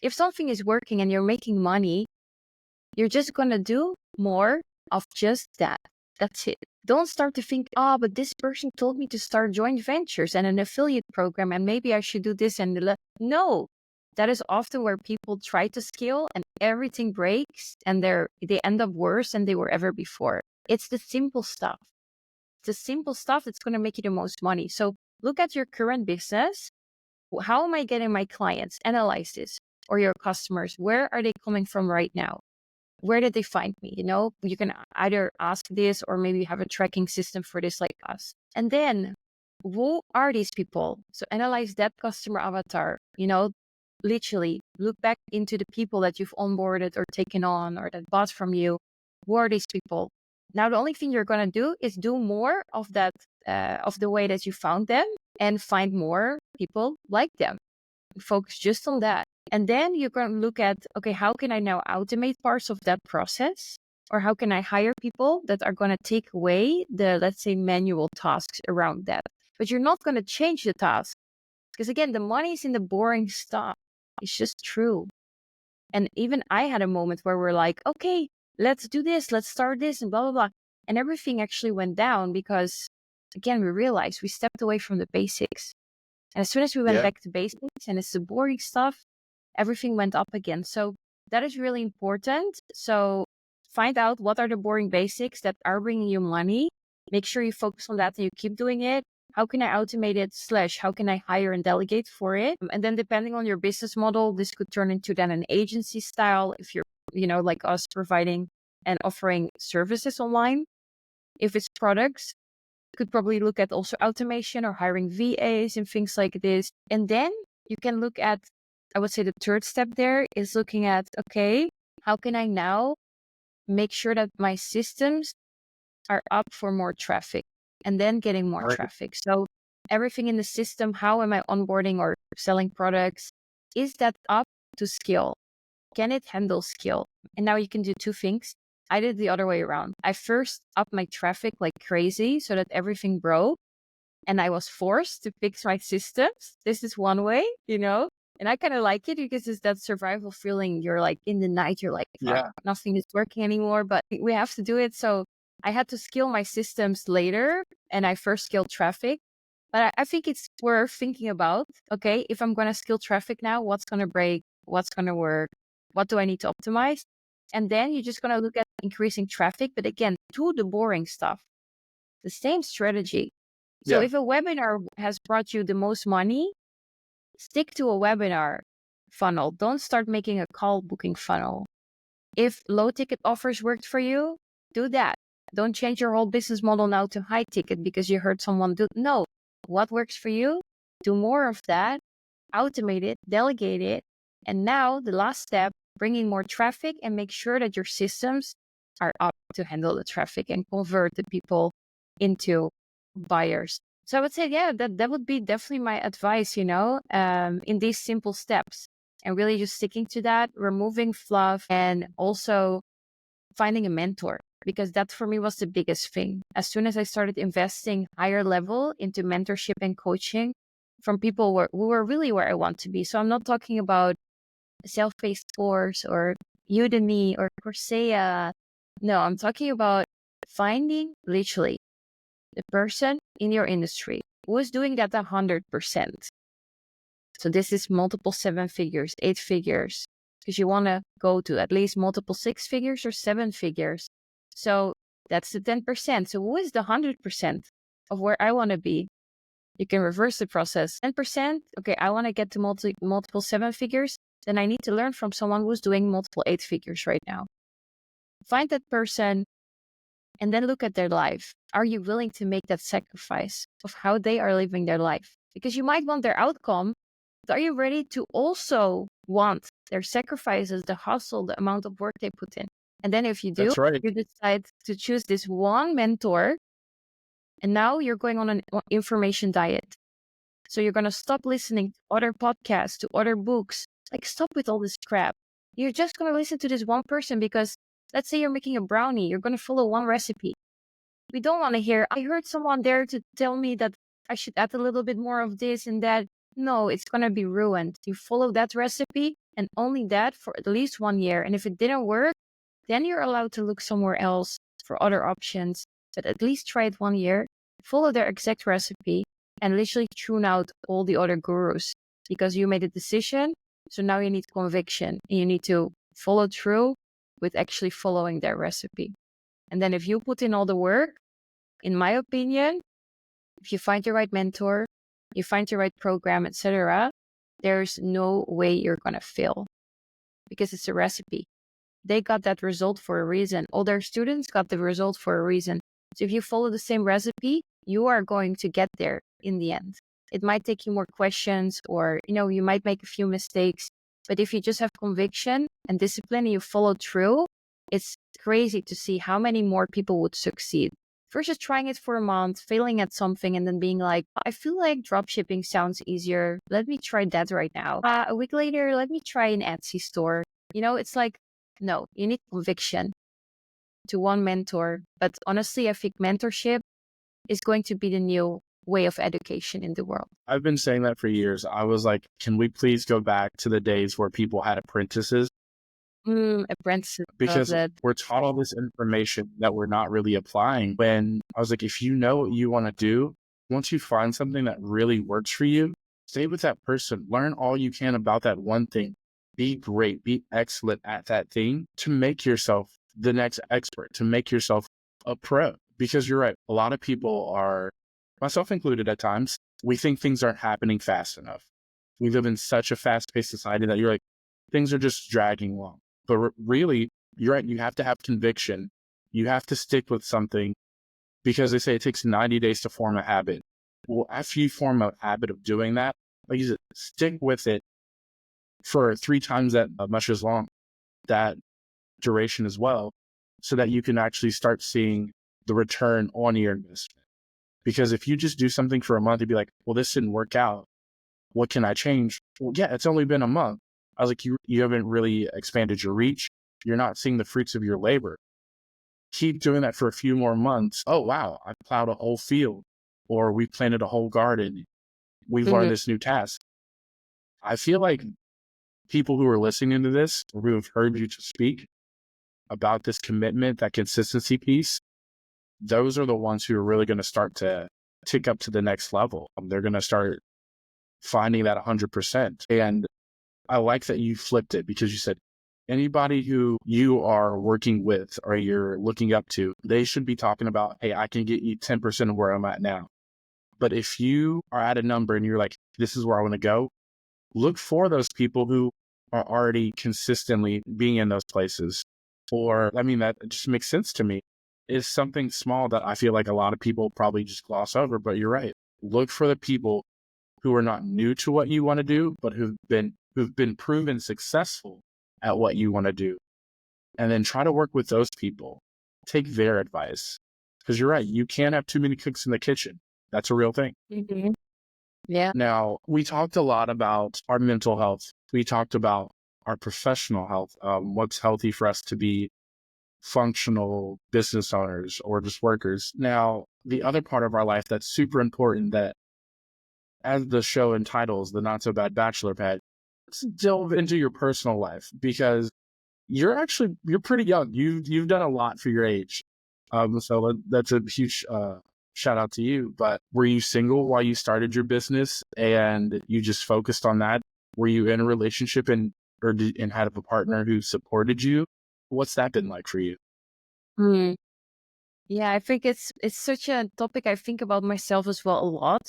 If something is working and you're making money, you're just going to do more of just that. That's it. Don't start to think, but this person told me to start joint ventures and an affiliate program, and maybe I should do this and no. That is often where people try to scale and everything breaks and they end up worse than they were ever before. It's the simple stuff. The simple stuff that's going to make you the most money. So look at your current business. How am I getting my clients? Analyze this. Or your customers. Where are they coming from right now? Where did they find me? You can either ask this or maybe have a tracking system for this like us. And then who are these people? So analyze that customer avatar, literally look back into the people that you've onboarded or taken on or that bought from you. Who are these people? Now, the only thing you're going to do is do more of that, of the way that you found them, and find more people like them. Focus just on that. And then you're going to look at, okay, how can I now automate parts of that process? Or how can I hire people that are going to take away the, let's say, manual tasks around that? But you're not going to change the task. Because again, the money is in the boring stuff. It's just true. And even I had a moment where we're like, okay, let's do this, let's start this, and blah, blah, blah. And everything actually went down because, again, we realized we stepped away from the basics. And as soon as we went back to basics and it's the boring stuff, everything went up again. So that is really important. So find out what are the boring basics that are bringing you money. Make sure you focus on that and you keep doing it. How can I automate it / how can I hire and delegate for it? And then depending on your business model, this could turn into then an agency style if you're, like us, providing and offering services online. If it's products, you could probably look at also automation or hiring VAs and things like this. And then you can look at, I would say the third step there is looking at, okay, how can I now make sure that my systems are up for more traffic and then getting more traffic? So everything in the system, how am I onboarding or selling products? Is that up to scale? Can it handle scale? And now you can do two things. I did the other way around. I first upped my traffic like crazy so that everything broke. And I was forced to fix my systems. This is one way, and I kind of like it because it's that survival feeling. You're like in the night, you're like, nothing is working anymore, but we have to do it. So I had to scale my systems later and I first scaled traffic. But I think it's worth thinking about, okay, if I'm going to scale traffic now, what's going to break? What's going to work? What do I need to optimize? And then you're just going to look at increasing traffic, but again, to the boring stuff. The same strategy. So if a webinar has brought you the most money, stick to a webinar funnel. Don't start making a call booking funnel. If low ticket offers worked for you, do that. Don't change your whole business model now to high ticket because you heard someone do. No, what works for you? Do more of that, automate it, delegate it. And now the last step, bringing more traffic and make sure that your systems are up to handle the traffic and convert the people into buyers. So I would say, that would be definitely my advice, in these simple steps, and really just sticking to that, removing fluff, and also finding a mentor. because that for me was the biggest thing. As soon as I started investing higher level into mentorship and coaching from people who were really where I want to be. So I'm not talking about a self-paced course or Udemy or Coursera. No, I'm talking about finding literally the person in your industry who is doing that 100%. So this is multiple 7 figures, 8 figures, because you want to go to at least multiple 6 figures or 7 figures. So that's the 10%. So who is the 100% of where I want to be? You can reverse the process. 10%, okay, I want to get to multiple 7 figures. Then I need to learn from someone who's doing multiple 8 figures right now. Find that person and then look at their life. Are you willing to make that sacrifice of how they are living their life? Because you might want their outcome, but are you ready to also want their sacrifices, the hustle, the amount of work they put in? And then if you do, That's right. you decide to choose this one mentor, and now you're going on an information diet. So you're going to stop listening to other podcasts, to other books. Like, stop with all this crap. You're just going to listen to this one person because let's say you're making a brownie. You're going to follow one recipe. We don't want to hear, I heard someone there to tell me that I should add a little bit more of this and that. No, it's going to be ruined. You follow that recipe and only that for at least 1 year. And if it didn't work, then you're allowed to look somewhere else for other options. But at least try it 1 year, follow their exact recipe, and literally tune out all the other gurus because you made a decision. So now you need conviction and you need to follow through with actually following their recipe. And then if you put in all the work, in my opinion, if you find your right mentor, you find your right program, etc., there's no way you're going to fail because it's a recipe. They got that result for a reason. All their students got the result for a reason. So if you follow the same recipe, you are going to get there in the end. It might take you more questions or, you might make a few mistakes. But if you just have conviction and discipline and you follow through, it's crazy to see how many more people would succeed versus trying it for a month, failing at something, and then being like, I feel like dropshipping sounds easier. Let me try that right now. A week later, let me try an Etsy store. It's like, no, you need conviction to one mentor. But honestly, I think mentorship is going to be the new way of education in the world. I've been saying that for years. I was like, can we please go back to the days where people had apprentices? Apprentices. Because we're taught all this information that we're not really applying. When I was like, if you know what you want to do, once you find something that really works for you, stay with that person. Learn all you can about that one thing. Be great, be excellent at that thing to make yourself the next expert, to make yourself a pro. Because you're right, a lot of people are, myself included at times, we think things aren't happening fast enough. We live in such a fast-paced society that you're like, things are just dragging along. But really, you're right, you have to have conviction. You have to stick with something because they say it takes 90 days to form a habit. Well, after you form a habit of doing that, like you said, stick with it for 3 times that much as long, that duration as well, so that you can actually start seeing the return on your investment. Because if you just do something for a month, you'd be like, well, this didn't work out. What can I change? Well, yeah, it's only been a month. I was like, you haven't really expanded your reach. You're not seeing the fruits of your labor. Keep doing that for a few more months. Oh, wow, I plowed a whole field, or we planted a whole garden. We've learned this new task. I feel like people who are listening to this, or who have heard you speak about this commitment, that consistency piece, those are the ones who are really going to start to tick up to the next level. They're going to start finding that 100%. And I like that you flipped it because you said anybody who you are working with or you're looking up to, they should be talking about, hey, I can get you 10% of where I'm at now. But if you are at a number and you're like, this is where I want to go, look for those people who are already consistently being in those places. Or, that just makes sense to me. Is something small that I feel like a lot of people probably just gloss over, but you're right. Look for the people who are not new to what you want to do, but who've been proven successful at what you want to do. And then try to work with those people. Take their advice. Because you're right, you can't have too many cooks in the kitchen. That's a real thing. Mm-hmm. Yeah. Now, we talked a lot about our mental health. We talked about our professional health, what's healthy for us to be functional business owners or just workers. Now, the other part of our life that's super important, that as the show entitles, the Not So Bad Bachelor Pad, let's delve into your personal life, because you're pretty young. You've done a lot for your age. That's a huge shout out to you. But were you single while you started your business and you just focused on that? Were you in a relationship and had a partner who supported you? What's that been like for you? Hmm. Yeah, I think it's such a topic I think about myself as well a lot.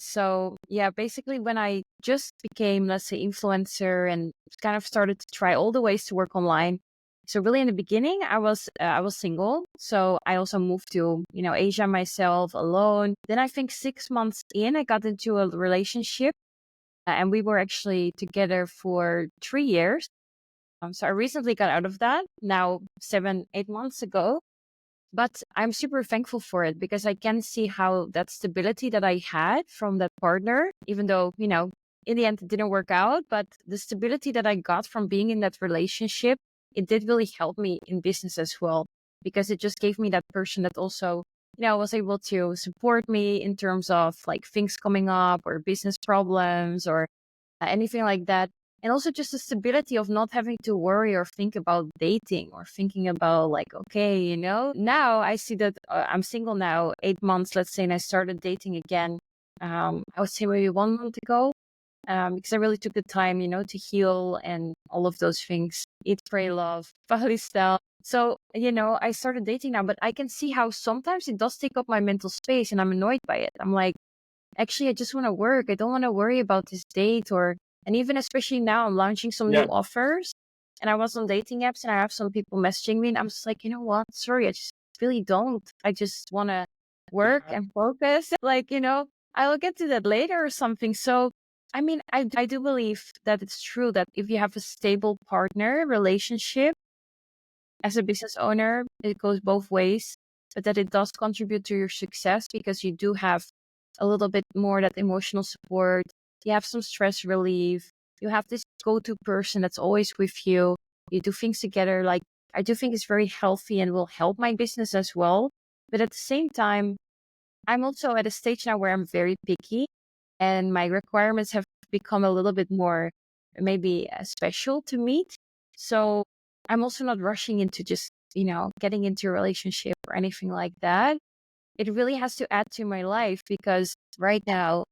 So yeah, basically when I just became, let's say, influencer and kind of started to try all the ways to work online. So really in the beginning, I was single. So I also moved to, Asia myself alone. Then I think 6 months in, I got into a relationship, and we were actually together for 3 years. So I recently got out of that now 7, 8 months ago. But I'm super thankful for it because I can see how that stability that I had from that partner, even though, in the end it didn't work out, but the stability that I got from being in that relationship, it did really help me in business as well, because it just gave me that person that also, was able to support me in terms of like things coming up or business problems or anything like that. And also just the stability of not having to worry or think about dating or thinking about like, okay, now I see that I'm single now 8 months, let's say, and I started dating again. I would say maybe 1 month ago, because I really took the time, to heal and all of those things, eat, pray, love, Bali style. So, I started dating now, but I can see how sometimes it does take up my mental space and I'm annoyed by it. I'm like, actually, I just want to work. I don't want to worry about this date and even especially now I'm launching some new Yeah. offers, and I was on dating apps and I have some people messaging me and I'm just like, you know what? Sorry, I just really don't. I just want to work and focus. Like, I'll get to that later or something. So, I mean, I do believe that it's true that if you have a stable partner relationship as a business owner, it goes both ways, but that it does contribute to your success because you do have a little bit more that emotional support. You have some stress relief. You have this go-to person that's always with you. You do things together. Like, I do think it's very healthy and will help my business as well. But at the same time, I'm also at a stage now where I'm very picky and my requirements have become a little bit more maybe special to meet. So I'm also not rushing into just, getting into a relationship or anything like that. It really has to add to my life because right now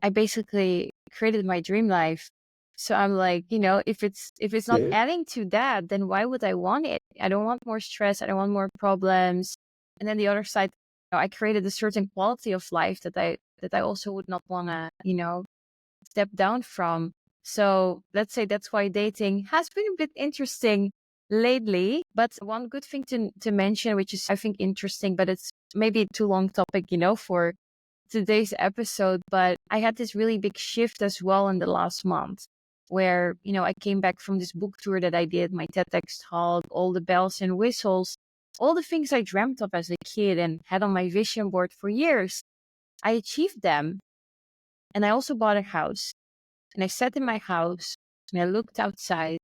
I basically created my dream life. So I'm like, if it's not Yeah. adding to that, then why would I want it? I don't want more stress. I don't want more problems. And then the other side, I created a certain quality of life that I also would not want to, step down from. So let's say that's why dating has been a bit interesting lately. But one good thing to mention, which is I think interesting, but it's maybe a too long topic, for today's episode. But I had this really big shift as well in the last month where, I came back from this book tour that I did, my TEDx talk, all the bells and whistles, all the things I dreamt of as a kid and had on my vision board for years. I achieved them. And I also bought a house. And I sat in my house and I looked outside.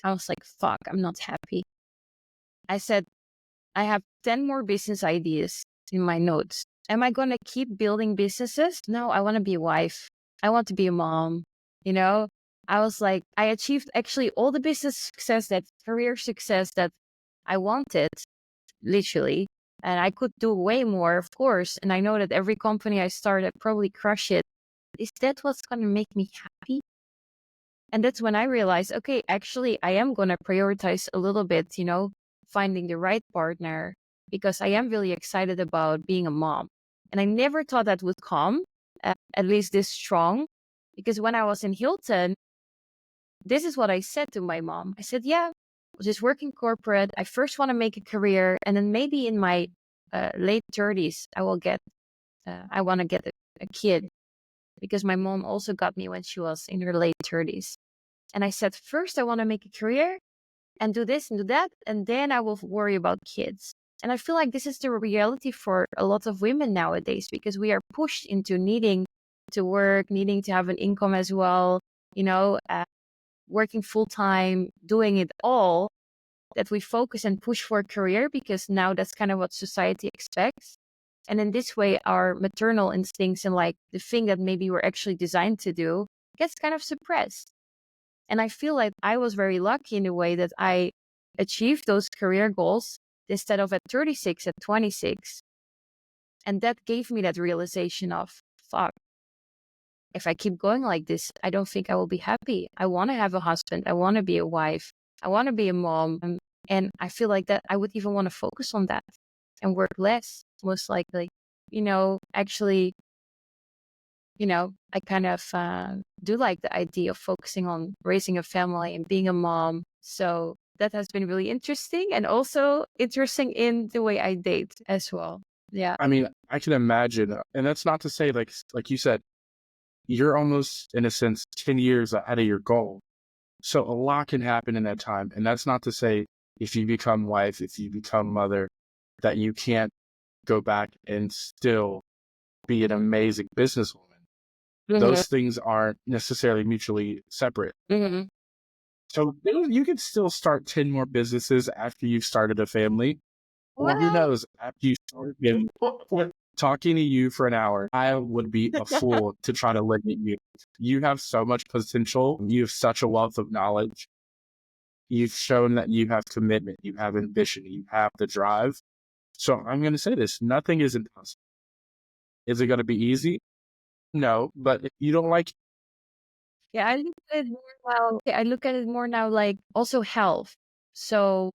I was like, fuck, I'm not happy. I said, I have 10 more business ideas in my notes. Am I going to keep building businesses? No, I want to be a wife. I want to be a mom. You know, I was like, I achieved actually all the business success, that career success that I wanted, literally. And I could do way more, of course. And I know that every company I start, I probably crush it. Is that what's going to make me happy? And that's when I realized, okay, actually, I am going to prioritize a little bit, finding the right partner because I am really excited about being a mom. And I never thought that would come, at least this strong, because when I was in Hilton, this is what I said to my mom. I said, yeah, I'll just work in corporate. I first want to make a career. And then maybe in my late 30s, I want to get a kid because my mom also got me when she was in her late 30s. And I said, first, I want to make a career and do this and do that. And then I will worry about kids. And I feel like this is the reality for a lot of women nowadays because we are pushed into needing to work, needing to have an income as well, working full time, doing it all. that we focus and push for a career because now that's kind of what society expects. And in this way, our maternal instincts and like the thing that maybe we're actually designed to do gets kind of suppressed. And I feel like I was very lucky in the way that I achieved those career goals instead of at 36, at 26. And that gave me that realization of, fuck, if I keep going like this, I don't think I will be happy. I want to have a husband. I want to be a wife. I want to be a mom. And I feel like that I would even want to focus on that and work less, most likely. Actually, I kind of do like the idea of focusing on raising a family and being a mom. So that has been really interesting and also interesting in the way I date as well. Yeah. I mean, I can imagine, and that's not to say, like you said, you're almost, in a sense, 10 years ahead of your goal. So a lot can happen in that time. And that's not to say if you become wife, if you become mother, that you can't go back and still be an amazing businesswoman. Those things aren't necessarily mutually separate. So you can still start 10 more businesses after you've started a family. Or who knows, after you start talking to you for an hour, I would be a fool to try to limit you. You have so much potential. You have such a wealth of knowledge. You've shown that you have commitment, you have ambition, you have the drive. So I'm going to say this, nothing is impossible. Is it going to be easy? No, but if you don't like, Yeah, I look at it more now like also health. So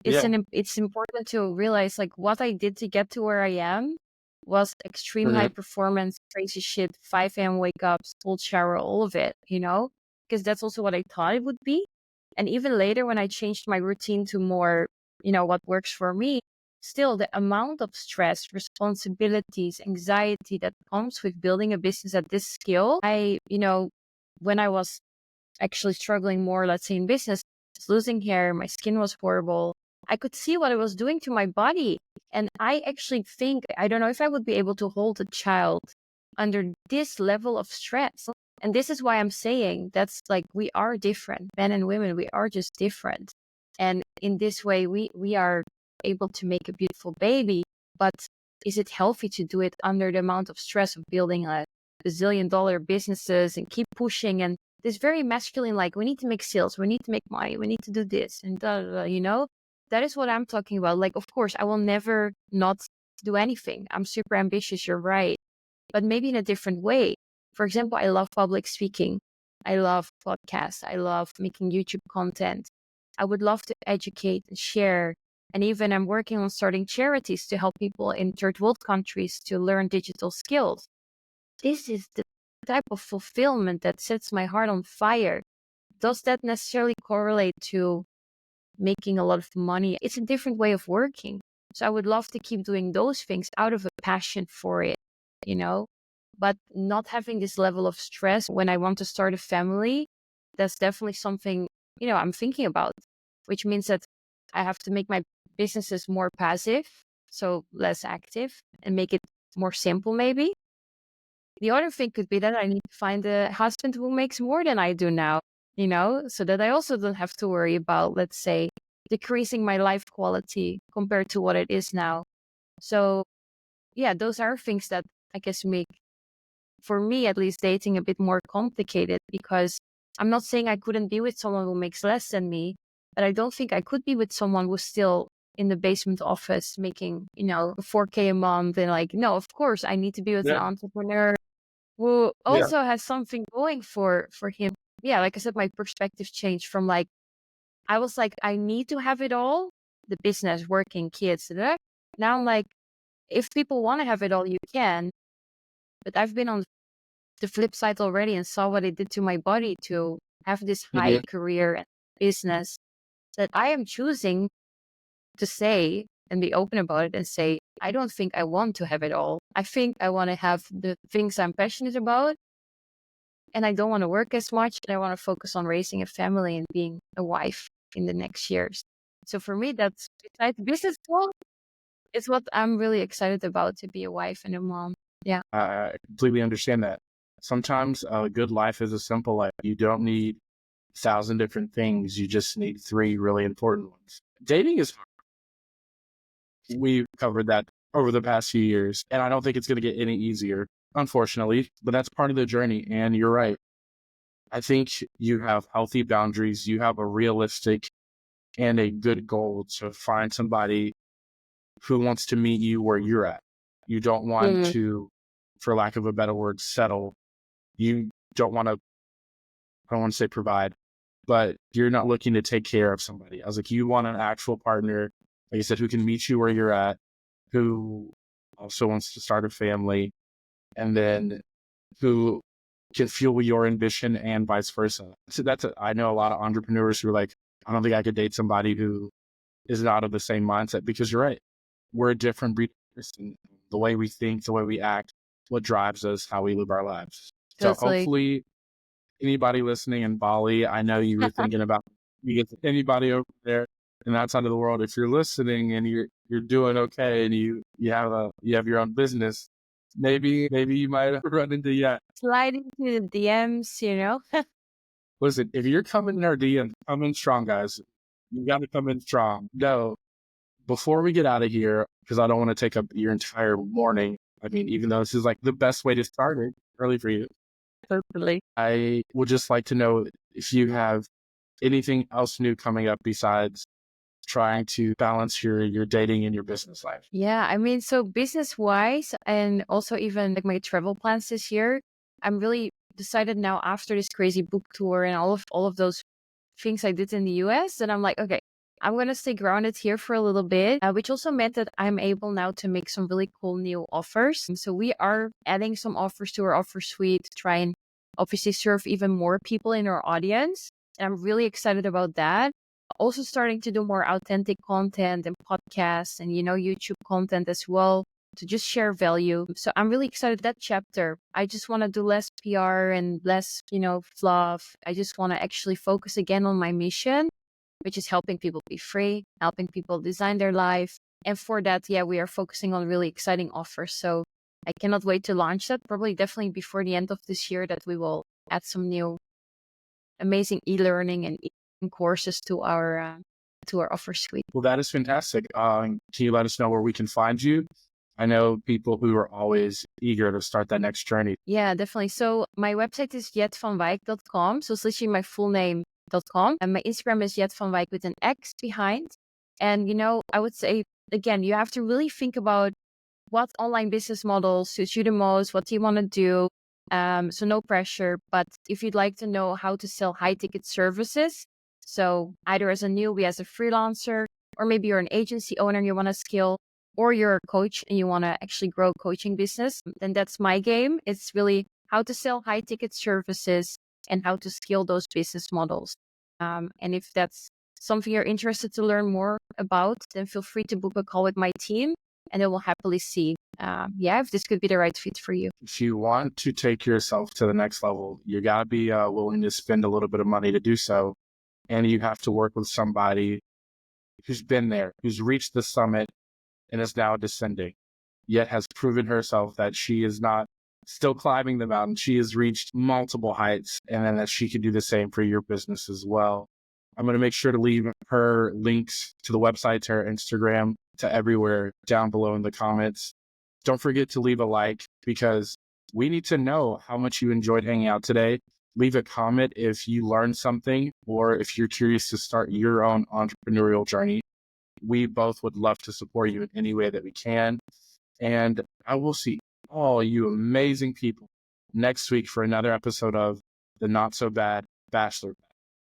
it's important to realize like what I did to get to where I am was extreme high performance, crazy shit, 5 a.m. wake ups, cold shower, all of it, because that's also what I thought it would be. And even later when I changed my routine to more, what works for me, still the amount of stress, responsibilities, anxiety that comes with building a business at this scale, when I was actually struggling more, let's say in business, losing hair, my skin was horrible. I could see what it was doing to my body. And I actually think, I don't know if I would be able to hold a child under this level of stress. And this is why I'm saying that's like, we are different, men and women, we are just different. And in this way, we are able to make a beautiful baby. But is it healthy to do it under the amount of stress of building a bazillion-dollar businesses and keep pushing? And this very masculine, like, we need to make sales, we need to make money, we need to do this and that is what I'm talking about. Like, of course, I will never not do anything. I'm super ambitious, you're right, but maybe in a different way. For example, I love public speaking. I love podcasts. I love making YouTube content. I would love to educate and share. And even I'm working on starting charities to help people in third world countries to learn digital skills. This is the type of fulfillment that sets my heart on fire. Does that necessarily correlate to making a lot of money? It's a different way of working. So I would love to keep doing those things out of a passion for it, but not having this level of stress when I want to start a family. That's definitely something, I'm thinking about, which means that I have to make my businesses more passive, so less active, and make it more simple maybe. The other thing could be that I need to find a husband who makes more than I do now, so that I also don't have to worry about, let's say, decreasing my life quality compared to what it is now. So yeah, those are things that I guess make, for me at least, dating a bit more complicated, because I'm not saying I couldn't be with someone who makes less than me, but I don't think I could be with someone who's still in the basement office making, 4K a month. And like, no, of course I need to be with an entrepreneur who also has something going for him. Yeah, like I said, my perspective changed from like, I was like, I need to have it all, the business, working, kids, da. Now I'm like, if people want to have it all, you can. But I've been on the flip side already and saw what it did to my body to have this high career and business, that I am choosing to say and be open about it and say, I don't think I want to have it all. I think I want to have the things I'm passionate about, and I don't want to work as much. And I want to focus on raising a family and being a wife in the next years. So for me, that's, besides business goal, it's what I'm really excited about, to be a wife and a mom. Yeah. I completely understand that. Sometimes a good life is a simple life. You don't need 1,000 different things. You just need 3 really important ones. Dating is hard. We've covered that over the past few years, and I don't think it's going to get any easier, unfortunately, but that's part of the journey. And you're right. I think you have healthy boundaries. You have a realistic and a good goal to find somebody who wants to meet you where you're at. You don't want Mm, to, for lack of a better word, settle. You don't want to, I don't want to say provide, but you're not looking to take care of somebody. I was like, you want an actual partner, like I said, who can meet you where you're at, who also wants to start a family, and then who can fuel your ambition and vice versa. So I know a lot of entrepreneurs who are like, I don't think I could date somebody who is not of the same mindset, because you're right. We're a different breed of person. The way we think, the way we act, what drives us, how we live our lives. So totally. hopefully anybody listening in Bali, I know you were thinking about, you get anybody over there in that side of the world. If you're listening and you're doing okay and you have your own business, maybe you might run into, yeah. Slide into the DMs, Listen, if you're coming in our DM, come in strong, guys. You got to come in strong. No, before we get out of here, because I don't want to take up your entire morning. I mean, even though this is like the best way to start it early for you, Totally. I would just like to know if you have anything else new coming up besides trying to balance your dating and your business life. Yeah, I mean, so business wise, and also even like my travel plans this year, I'm really decided now after this crazy book tour and all of those things I did in the US, that I'm like, okay, I'm gonna stay grounded here for a little bit, which also meant that I'm able now to make some really cool new offers. And so we are adding some offers to our offer suite to try and obviously serve even more people in our audience. And I'm really excited about that. Also starting to do more authentic content and podcasts and, YouTube content as well to just share value. So I'm really excited that chapter. I just want to do less PR and less, fluff. I just want to actually focus again on my mission, which is helping people be free, helping people design their life. And for that, yeah, we are focusing on really exciting offers. So I cannot wait to launch that. Probably definitely before the end of this year that we will add some new amazing e-learning and courses to our offer suite. Well, that is fantastic. Can you let us know where we can find you? I know people who are always eager to start that next journey. Yeah, definitely. So my website is jetvanwijk.com. So it's literally my full name.com. And my Instagram is jetvanwijk with an X behind. And, I would say, again, you have to really think about what online business model suits you the most. What do you want to do? So no pressure. But if you'd like to know how to sell high ticket services, so either as a newbie, as a freelancer, or maybe you're an agency owner and you want to scale, or you're a coach and you want to actually grow coaching business, then that's my game. It's really how to sell high ticket services and how to scale those business models. And if that's something you're interested to learn more about, then feel free to book a call with my team and then we'll happily see, if this could be the right fit for you. If you want to take yourself to the next level, you got to be willing to spend a little bit of money to do so. And you have to work with somebody who's been there, who's reached the summit and is now descending, yet has proven herself that she is not still climbing the mountain. She has reached multiple heights, and then that she can do the same for your business as well. I'm going to make sure to leave her links to the website, to her Instagram, to everywhere down below in the comments. Don't forget to leave a like, because we need to know how much you enjoyed hanging out today. Leave a comment if you learned something, or if you're curious to start your own entrepreneurial journey. We both would love to support you in any way that we can. And I will see all you amazing people next week for another episode of the Not So Bad Bachelor.